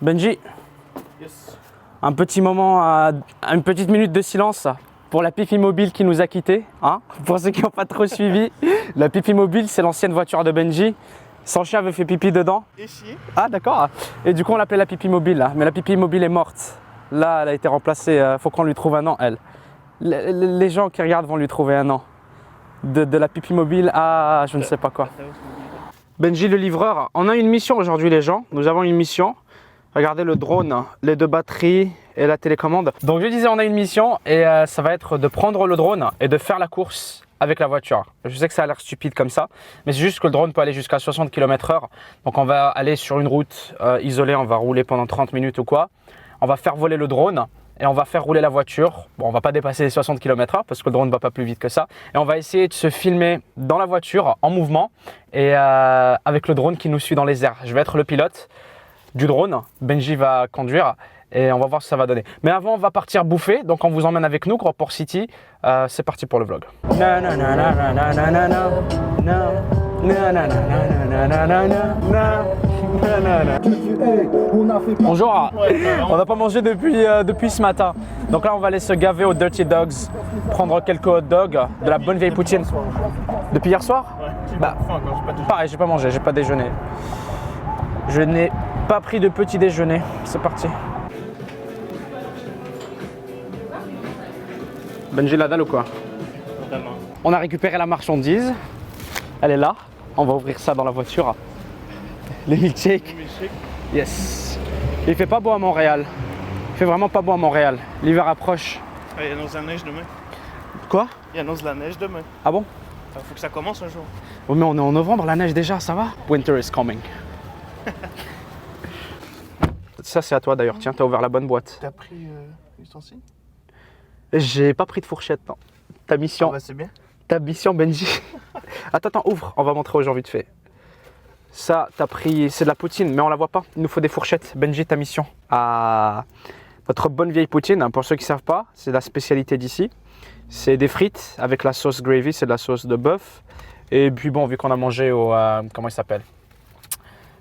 Benji, Yes. un petit moment, une petite minute de silence pour la Pipi Mobile qui nous a quittés. Hein, pour ceux qui n'ont pas trop suivi, la Pipi Mobile, c'est l'ancienne voiture de Benji. Son chien avait fait pipi dedans. Ici. Ah d'accord. Et du coup, on l'appelait la Pipi Mobile. Là. Mais la Pipi Mobile est morte. Là, elle a été remplacée. Faut qu'on lui trouve un nom, elle. Les gens qui regardent vont lui trouver un nom. De la Pipi Mobile à je ne sais pas quoi. Benji le livreur, on a une mission aujourd'hui les gens. Nous avons une mission. Regardez le drone, les 2 batteries et la télécommande. Donc je disais on a une mission et ça va être de prendre le drone et de faire la course avec la voiture. Je sais que ça a l'air stupide comme ça, mais c'est juste que le drone peut aller jusqu'à 60 km/h. Donc on va aller sur une route isolée, on va rouler pendant 30 minutes ou quoi. On va faire voler le drone et on va faire rouler la voiture. Bon, on va pas dépasser les 60 km/h parce que le drone ne va pas plus vite que ça. Et on va essayer de se filmer dans la voiture en mouvement et avec le drone qui nous suit dans les airs. Je vais être le pilote du drone, Benji va conduire et on va voir ce que ça va donner. Mais avant, on va partir bouffer, donc on vous emmène avec nous, Groport City. C'est parti pour le vlog. Bonjour, on n'a pas mangé depuis ce matin. Donc là, on va aller se gaver aux Dirty Dogs, prendre quelques hot dogs, de la bonne vieille poutine. Depuis hier soir? Ouais. Bah, pareil, j'ai pas mangé, j'ai pas déjeuné. Je n'ai pas pris de petit déjeuner. C'est parti. Benji la dalle ou quoi? Vraiment. On a récupéré la marchandise. Elle est là. On va ouvrir ça dans la voiture. Les milkshakes. Yes. Il fait pas beau à Montréal. Il fait vraiment pas beau à Montréal. L'hiver approche. Il annonce la neige demain. Quoi? Il annonce la neige demain. Ah bon? Faut que ça commence un jour. Oh, mais on est en novembre, la neige déjà, ça va? Winter is coming. Ça c'est à toi d'ailleurs, tiens, t'as ouvert la bonne boîte. T'as pris l'ustensile? J'ai pas pris de fourchette, non. Ta mission, C'est bien. ta mission Benji. Attends, ouvre, on va montrer aux gens vite fait. Ça, t'as pris, c'est de la poutine, mais on la voit pas. Il nous faut des fourchettes. Benji, ta mission. Ah, votre bonne vieille poutine, hein, pour ceux qui savent pas, c'est la spécialité d'ici. C'est des frites avec la sauce gravy, c'est de la sauce de bœuf. Et puis bon, vu qu'on a mangé au, comment il s'appelle?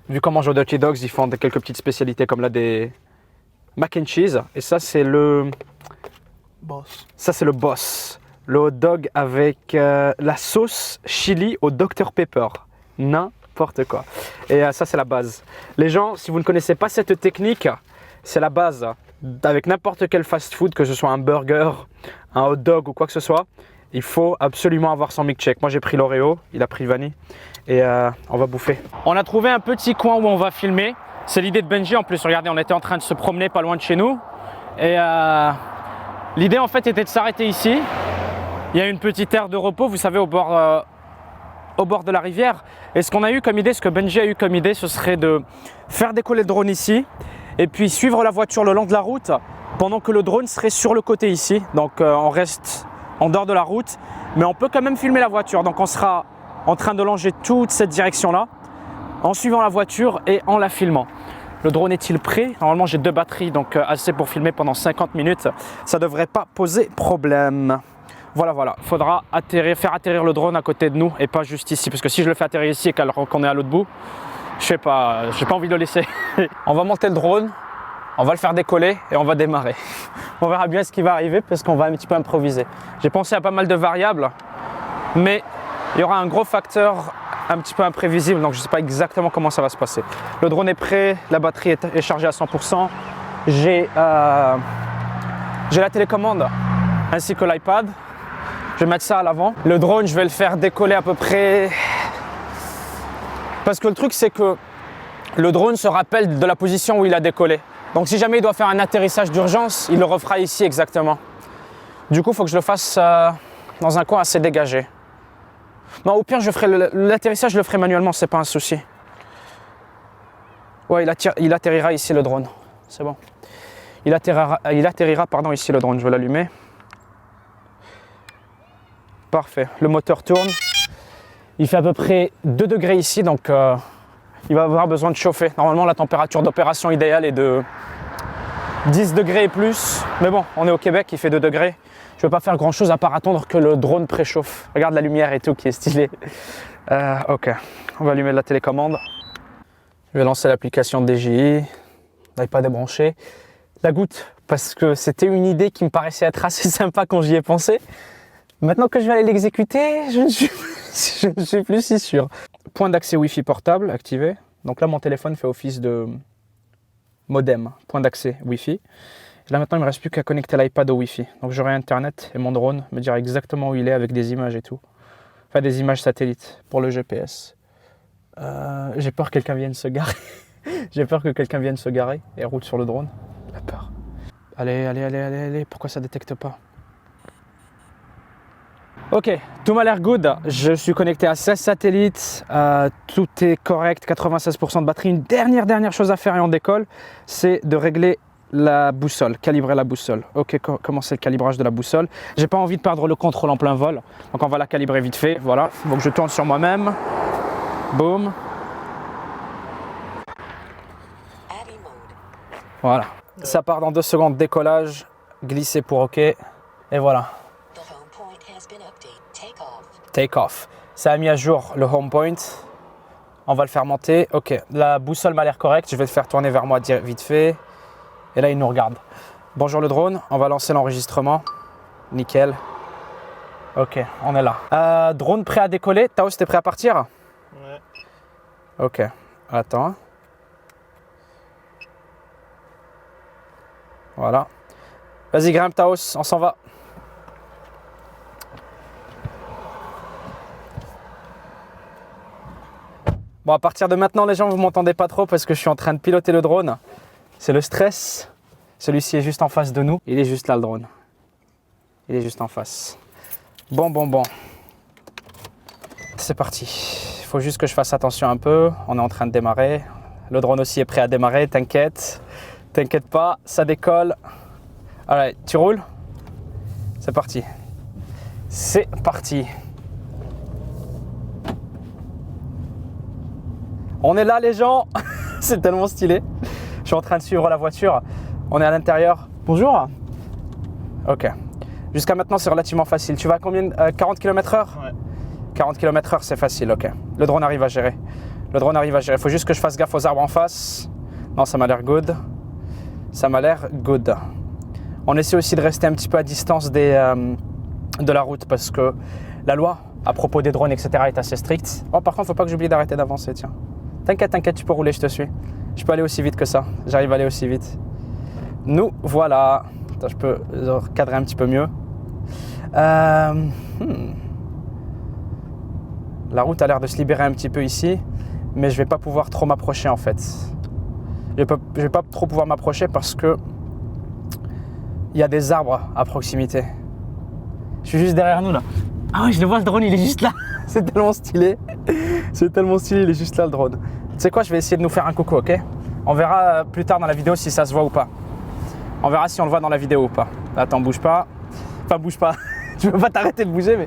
Vu qu'on mange au Dirty Dogs, ils font quelques petites spécialités comme là des mac and cheese. Et ça, c'est le Boss. Ça, c'est le boss. Le hot dog avec la sauce chili au Dr Pepper. N'importe quoi. Et ça, c'est la base. Les gens, si vous ne connaissez pas cette technique, c'est la base. Avec n'importe quel fast-food, que ce soit un burger, un hot dog ou quoi que ce soit, il faut absolument avoir son milkshake. Moi, j'ai pris l'Oreo, il a pris le vanille. Et on va bouffer. On a trouvé un petit coin où on va filmer. C'est l'idée de Benji en plus. Regardez, on était en train de se promener pas loin de chez nous. Et l'idée en fait était de s'arrêter ici. Il y a une petite aire de repos, vous savez, au bord de la rivière. Et ce qu'on a eu comme idée, ce que Benji a eu comme idée, ce serait de faire décoller le drone ici et puis suivre la voiture le long de la route pendant que le drone serait sur le côté ici. Donc on reste en dehors de la route, mais on peut quand même filmer la voiture. Donc on sera en train de longer toute cette direction-là en suivant la voiture et en la filmant. Le drone est-il prêt? Normalement, j'ai 2 batteries, donc assez pour filmer pendant 50 minutes. Ça ne devrait pas poser problème. Voilà. Il faudra faire atterrir le drone à côté de nous et pas juste ici. Parce que si je le fais atterrir ici et qu'on est à l'autre bout, je sais pas, j'ai pas envie de le laisser. On va monter le drone, on va le faire décoller et on va démarrer. On verra bien ce qui va arriver parce qu'on va un petit peu improviser. J'ai pensé à pas mal de variables, mais il y aura un gros facteur un petit peu imprévisible, donc je ne sais pas exactement comment ça va se passer. Le drone est prêt, la batterie est chargée à 100%. J'ai la télécommande ainsi que l'iPad. Je vais mettre ça à l'avant. Le drone, je vais le faire décoller à peu près... Parce que le truc, c'est que le drone se rappelle de la position où il a décollé. Donc si jamais il doit faire un atterrissage d'urgence, il le refera ici exactement. Du coup, il faut que je le fasse dans un coin assez dégagé. Non, au pire, je ferai l'atterrissage, je le ferai manuellement, c'est pas un souci. Ouais, il atterrira ici le drone. C'est bon. Il atterrira, pardon, ici le drone. Je vais l'allumer. Parfait. Le moteur tourne. Il fait à peu près 2 degrés ici, donc il va avoir besoin de chauffer. Normalement, la température d'opération idéale est de 10 degrés et plus. Mais bon, on est au Québec, il fait 2 degrés. Je ne vais pas faire grand chose à part attendre que le drone préchauffe. Regarde la lumière et tout qui est stylé. Ok, on va allumer la télécommande. Je vais lancer l'application DJI. l'iPad est branché. La goutte, parce que c'était une idée qui me paraissait être assez sympa quand j'y ai pensé. Maintenant que je vais aller l'exécuter, je ne suis plus si sûr. Point d'accès Wi-Fi portable activé. Donc là, mon téléphone fait office de modem, point d'accès Wi-Fi. Et là, maintenant, il ne me reste plus qu'à connecter l'iPad au Wi-Fi. Donc j'aurai Internet et mon drone me dira exactement où il est avec des images et tout. Enfin, des images satellites pour le GPS. J'ai peur que quelqu'un vienne se garer. J'ai peur que quelqu'un vienne se garer et roule sur le drone. La peur. Allez. Pourquoi ça ne détecte pas? Ok, tout m'a l'air good. Je suis connecté à 16 satellites. Tout est correct, 96% de batterie. Une dernière chose à faire et on décolle, c'est de régler la boussole, calibrer la boussole. Ok, comment c'est le calibrage de la boussole? J'ai pas envie de perdre le contrôle en plein vol. Donc on va la calibrer vite fait. Voilà, donc je tourne sur moi-même. Boum. Voilà. Ça part dans 2 secondes, décollage, glisser pour OK. Et voilà. Take off. Ça a mis à jour le home point. On va le faire monter. OK. La boussole m'a l'air correcte. Je vais le faire tourner vers moi vite fait. Et là, il nous regarde. Bonjour le drone. On va lancer l'enregistrement. Nickel. OK, on est là. Drone prêt à décoller. Taos, t'es prêt à partir? Ouais. OK. Attends. Voilà. Vas-y, grimpe Taos, on s'en va. Bon, à partir de maintenant, les gens, vous m'entendez pas trop parce que je suis en train de piloter le drone. C'est le stress. Celui-ci est juste en face de nous. Il est juste là, le drone. Il est juste en face. Bon. C'est parti. Il faut juste que je fasse attention un peu. On est en train de démarrer. Le drone aussi est prêt à démarrer, t'inquiète. T'inquiète pas, ça décolle. Allez, tu roules? C'est parti. C'est parti. On est là les gens. C'est tellement stylé. Je suis en train de suivre la voiture. On est à l'intérieur. Bonjour. Ok. Jusqu'à maintenant, c'est relativement facile. Tu vas à combien? 40 km/h? Ouais. 40 km/h, c'est facile, ok. Le drone arrive à gérer. Le drone arrive à gérer. Il faut juste que je fasse gaffe aux arbres en face. Non, ça m'a l'air good. Ça m'a l'air good. On essaie aussi de rester un petit peu à distance de la route parce que la loi à propos des drones, etc. est assez stricte. Oh, par contre, il ne faut pas que j'oublie d'arrêter d'avancer, tiens. T'inquiète, tu peux rouler, je te suis. Je peux aller aussi vite que ça. J'arrive à aller aussi vite. Nous, voilà. Attends, je peux recadrer un petit peu mieux. La route a l'air de se libérer un petit peu ici, mais je ne vais pas pouvoir trop m'approcher en fait. Je vais pas trop pouvoir m'approcher parce que il y a des arbres à proximité. Je suis juste derrière nous là. Ah ouais, je le vois, le drone, il est juste là. C'est tellement stylé. C'est tellement stylé, il est juste là le drone. Tu sais quoi, je vais essayer de nous faire un coucou, ok? On verra plus tard dans la vidéo si ça se voit ou pas. On verra si on le voit dans la vidéo ou pas. Attends, bouge pas. Enfin, bouge pas. Je peux pas t'arrêter de bouger, mais...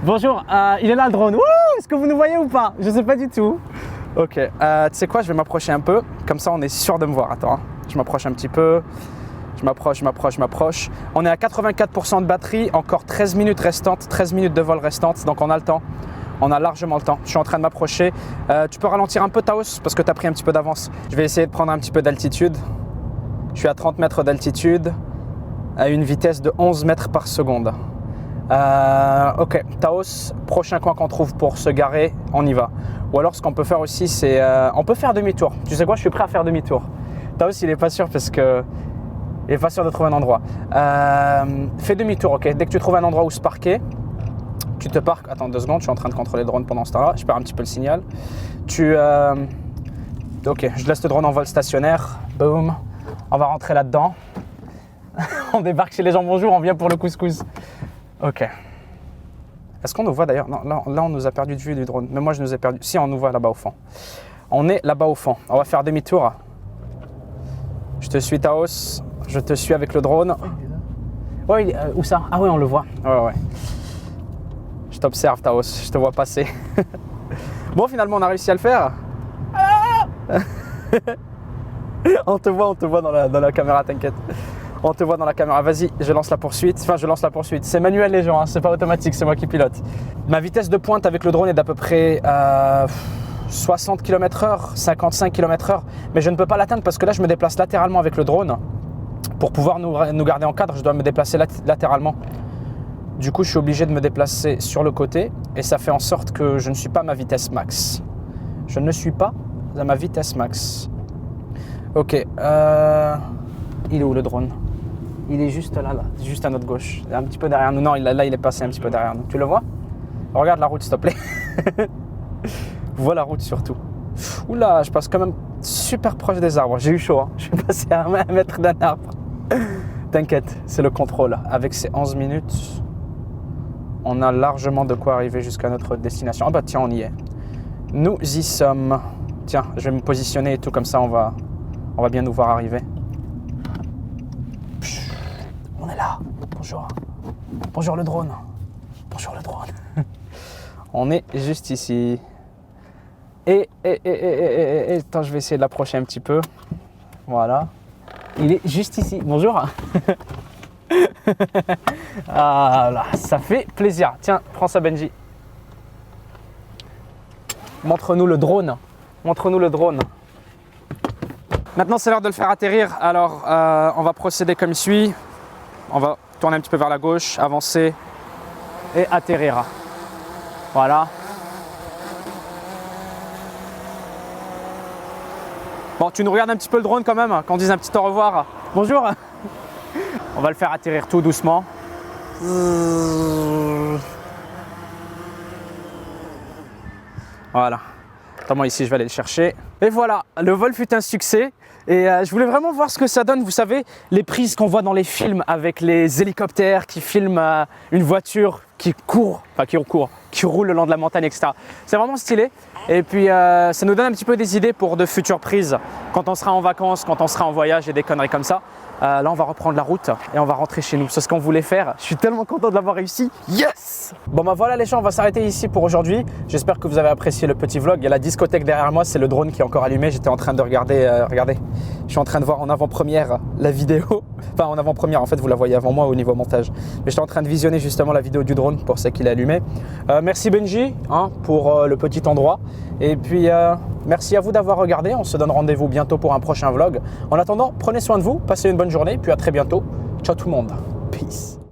Bonjour, il est là le drone. Wouh, est-ce que vous nous voyez ou pas? Je sais pas du tout. Ok, tu sais quoi, je vais m'approcher un peu. Comme ça, on est sûr de me voir. Attends, je m'approche un petit peu. Je m'approche. On est à 84% de batterie, encore 13 minutes restantes, 13 minutes de vol restantes, donc on a le temps. On a largement le temps. Je suis en train de m'approcher. Tu peux ralentir un peu, Taos, parce que tu as pris un petit peu d'avance. Je vais essayer de prendre un petit peu d'altitude. Je suis à 30 mètres d'altitude, à une vitesse de 11 mètres par seconde. Ok, Taos, prochain coin qu'on trouve pour se garer, on y va. Ou alors ce qu'on peut faire aussi, c'est on peut faire demi-tour. Tu sais quoi, je suis prêt à faire demi-tour. Taos, il est pas sûr parce que il est pas sûr de trouver un endroit. Fais demi-tour, ok. Dès que tu trouves un endroit où se parquer, tu te parques. Attends 2 secondes, je suis en train de contrôler le drone pendant ce temps-là. Je perds un petit peu le signal. Ok, je laisse le drone en vol stationnaire. Boum. On va rentrer là-dedans. On débarque chez les gens. Bonjour, on vient pour le couscous. Ok. Est-ce qu'on nous voit d'ailleurs? Non, là, on nous a perdu de vue du drone. Mais moi, je nous ai perdu. Si, on nous voit là-bas au fond. On est là-bas au fond. On va faire demi-tour. Je te suis, Taos. Je te suis avec le drone. Ouais, où ça? Ah ouais, on le voit. Ouais. Je t'observe, Taos. Je te vois passer. Bon, finalement, on a réussi à le faire. On te voit dans la caméra, t'inquiète. On te voit dans la caméra. Vas-y, je lance la poursuite. Enfin, je lance la poursuite. C'est manuel, les gens. Hein. C'est pas automatique. C'est moi qui pilote. Ma vitesse de pointe avec le drone est d'à peu près 60 km/h, 55 km/h, mais je ne peux pas l'atteindre parce que là je me déplace latéralement avec le drone. Pour pouvoir nous garder en cadre, je dois me déplacer latéralement. Du coup, je suis obligé de me déplacer sur le côté et ça fait en sorte que je ne suis pas à ma vitesse max. Je ne suis pas à ma vitesse max. Ok, il est où le drone? Il est juste là, juste à notre gauche, un petit peu derrière nous. Non, là il est passé un petit peu derrière nous. Tu le vois? Regarde la route s'il te plaît. Vois la route surtout. Oula, je passe quand même super proche des arbres. J'ai eu chaud, hein. Je suis passé à 1 mètre d'un arbre. T'inquiète, c'est le contrôle. Avec ces 11 minutes, on a largement de quoi arriver jusqu'à notre destination. Ah bah tiens, on y est. Nous y sommes. Tiens, je vais me positionner et tout, comme ça on va bien nous voir arriver. On est là. Bonjour. Bonjour le drone. Bonjour le drone. On est juste ici. Et attends, je vais essayer de l'approcher un petit peu. Voilà. Il est juste ici. Bonjour. Ah là, ça fait plaisir. Tiens, prends ça Benji. Montre-nous le drone. Montre-nous le drone. Maintenant, c'est l'heure de le faire atterrir. Alors, on va procéder comme suit. On va tourner un petit peu vers la gauche, avancer et atterrir. Voilà. Bon, tu nous regardes un petit peu le drone quand même, qu'on dise un petit au revoir. Bonjour. On va le faire atterrir tout doucement. Voilà. Attends-moi ici, je vais aller le chercher. Et voilà, le vol fut un succès. Et je voulais vraiment voir ce que ça donne. Vous savez, les prises qu'on voit dans les films avec les hélicoptères qui filment une voiture qui court, qui roule le long de la montagne, etc. C'est vraiment stylé. Et puis, ça nous donne un petit peu des idées pour de futures prises. Quand on sera en vacances, quand on sera en voyage et des conneries comme ça. Là, on va reprendre la route et on va rentrer chez nous. C'est ce qu'on voulait faire. Je suis tellement content de l'avoir réussi. Yes! Bon, bah voilà les gens, on va s'arrêter ici pour aujourd'hui. J'espère que vous avez apprécié le petit vlog. Il y a la discothèque derrière moi, c'est le drone qui est encore allumé. J'étais en train de regarder, regardez, je suis en train de voir en avant-première la vidéo. Enfin, en avant-première, en fait, vous la voyez avant moi au niveau montage. Mais j'étais en train de visionner justement la vidéo du drone pour ça qu'il est allumé. Merci Benji pour le petit endroit. Et puis, merci à vous d'avoir regardé. On se donne rendez-vous bientôt pour un prochain vlog. En attendant, prenez soin de vous, passez une bonne journée. Puis à très bientôt. Ciao tout le monde. Peace.